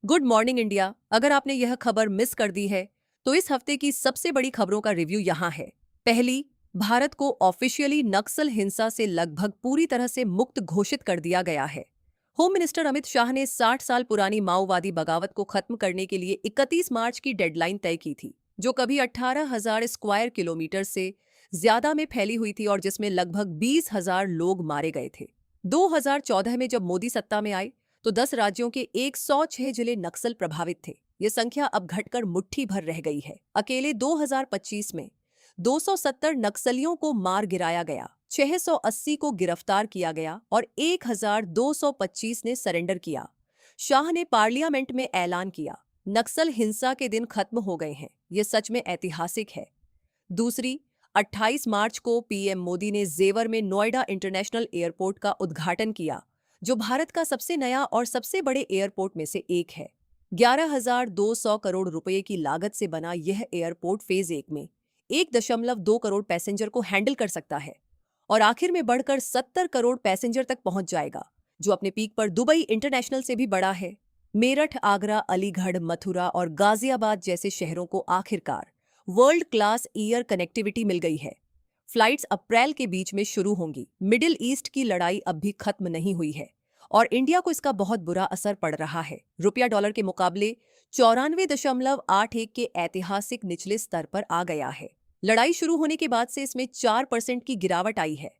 Good morning India. अगर आपने यह खबर मिस कर दी है तो इस हफ्ते की सबसे बड़ी खबरों का रिव्यू यहाँ है। पहली, भारत को ऑफिशियली नक्सल हिंसा से लगभग पूरी तरह से मुक्त घोषित कर दिया गया है। होम मिनिस्टर अमित शाह ने 60 साल पुरानी माओवादी बगावत को खत्म करने के लिए 31 मार्च की डेडलाइन तय की थी, जो कभी 18,000 स्क्वायर किलोमीटर से ज्यादा में फैली हुई थी और जिसमें लगभग 20,000 लोग मारे गए थे। 2014 में जब मोदी सत्ता में आए तो 10 राज्यों के 106 जिले नक्सल प्रभावित थे। ये संख्या अब घटकर मुट्ठी भर रह गई है। अकेले 2025 में 270 नक्सलियों को मार गिराया गया, 680 को गिरफ्तार किया गया और 1225 ने सरेंडर किया। शाह ने पार्लियामेंट में ऐलान किया, नक्सल हिंसा के दिन खत्म हो गए हैं। ये सच में ऐतिहासिक है। दूसरी, 28 मार्च को पीएम मोदी ने जेवर में नोएडा इंटरनेशनल एयरपोर्ट का उद्घाटन किया, जो भारत का सबसे नया और सबसे बड़े एयरपोर्ट में से एक है। 11,200 करोड़ रुपए की लागत से बना यह एयरपोर्ट फेज 1 में 1.2 करोड़ पैसेंजर को हैंडल कर सकता है और आखिर में बढ़कर 70 करोड़ पैसेंजर तक पहुंच जाएगा, जो अपने पीक पर दुबई इंटरनेशनल से भी बड़ा है। मेरठ, आगरा, अलीगढ़, मथुरा और गाजियाबाद जैसे शहरों को आखिरकार वर्ल्ड क्लास एयर कनेक्टिविटी मिल गई है। फ्लाइट्स अप्रैल के बीच में शुरू होंगी। मिडिल ईस्ट की लड़ाई अब भी खत्म नहीं हुई है और इंडिया को इसका बहुत बुरा असर पड़ रहा है। रुपया डॉलर के मुकाबले 94.81 के ऐतिहासिक निचले स्तर पर आ गया है। लड़ाई शुरू होने के बाद से इसमें 4% की गिरावट आई है।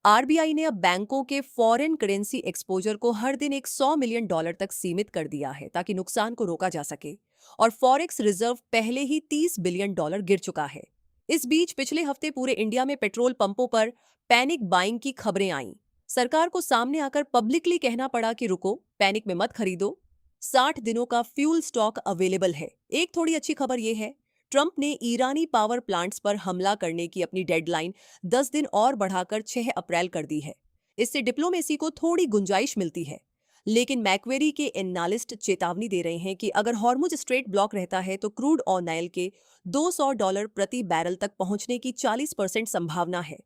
आरबीआई ने अब बैंकों के फॉरेन करेंसी एक्सपोजर को हर दिन $100 मिलियन तक सीमित कर दिया है, ताकि नुकसान को रोका जा सके और फॉरेक्स रिजर्व पहले ही $30 बिलियन गिर चुका है। इस बीच पिछले हफ्ते पूरे इंडिया में पेट्रोल पंपों पर पैनिक बाइंग की खबरें आईं। सरकार को सामने आकर पब्लिकली कहना पड़ा कि रुको, पैनिक में मत खरीदो, 60 दिनों का फ्यूल स्टॉक अवेलेबल है। एक थोड़ी अच्छी खबर यह है, ट्रंप ने ईरानी पावर प्लांट्स पर हमला करने की अपनी डेडलाइन 10 दिन और बढ़ाकर 6 अप्रैल कर दी है। इससे डिप्लोमेसी को थोड़ी गुंजाइश मिलती है, लेकिन मैक्वेरी के एनालिस्ट चेतावनी दे रहे हैं कि अगर हॉर्मुज स्ट्रेट ब्लॉक रहता है तो क्रूड ऑयल के $200 प्रति बैरल तक पहुंचने की 40% संभावना है।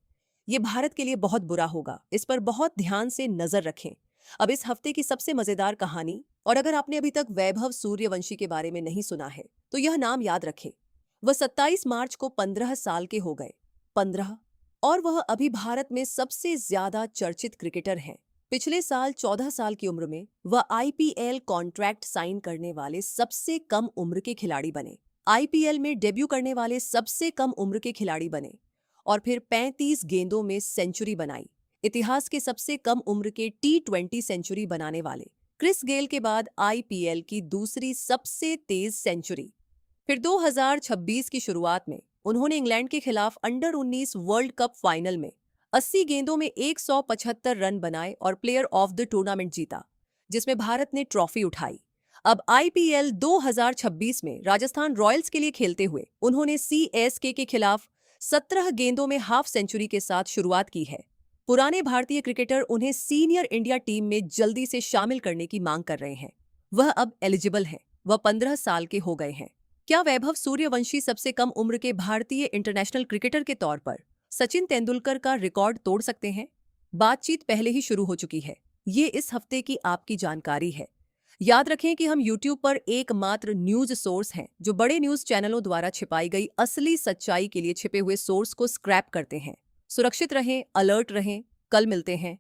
ये भारत के लिए बहुत बुरा होगा। इस पर बहुत ध्यान से नजर रखें। अब इस हफ्ते की सबसे मजेदार कहानी, और अगर आपने अभी तक वैभव सूर्यवंशी के बारे में नहीं सुना है तो यह नाम याद रखें। वह 27 मार्च को 15 साल के हो गए। 15, और वह अभी भारत में सबसे ज्यादा चर्चित क्रिकेटर हैं। पिछले साल 14 साल की उम्र में वह आईपीएल कॉन्ट्रैक्ट साइन करने वाले सबसे कम उम्र के खिलाड़ी बने। आईपीएल में डेब्यू करने वाले सबसे कम उम्र के खिलाड़ी बने और फिर 35 गेंदों में सेंचुरी बनाई। इतिहास के सबसे कम उम्र के T20 सेंचुरी बनाने वाले क्रिस गेल के बाद आईपीएल की दूसरी सबसे तेज सेंचुरी। फिर 2026 की शुरुआत में उन्होंने इंग्लैंड के खिलाफ अंडर-19 वर्ल्ड कप फाइनल में 80 गेंदों में 175 रन बनाए और प्लेयर ऑफ द टूर्नामेंट जीता, जिसमें भारत ने ट्रॉफी उठाई। अब आईपीएल 2026 में राजस्थान रॉयल्स के लिए खेलते हुए उन्होंने सीएसके के खिलाफ 17 गेंदों में हाफ सेंचुरी के साथ शुरुआत की है। पुराने भारतीय क्रिकेटर उन्हें सीनियर इंडिया टीम में जल्दी से शामिल करने की मांग कर रहे हैं। वह अब एलिजिबल है। वह 15 साल के हो गए हैं। क्या वैभव सूर्यवंशी सबसे कम उम्र के भारतीय इंटरनेशनल क्रिकेटर के तौर पर सचिन तेंदुलकर का रिकॉर्ड तोड़ सकते हैं? बातचीत पहले ही शुरू हो चुकी है। ये इस हफ्ते की आपकी जानकारी है। याद रखें कि हम YouTube पर एकमात्र न्यूज सोर्स हैं जो बड़े न्यूज चैनलों द्वारा छिपाई गई असली सच्चाई के लिए छिपे हुए सोर्स को स्क्रैप करते हैं। सुरक्षित रहें, अलर्ट रहें। कल मिलते हैं।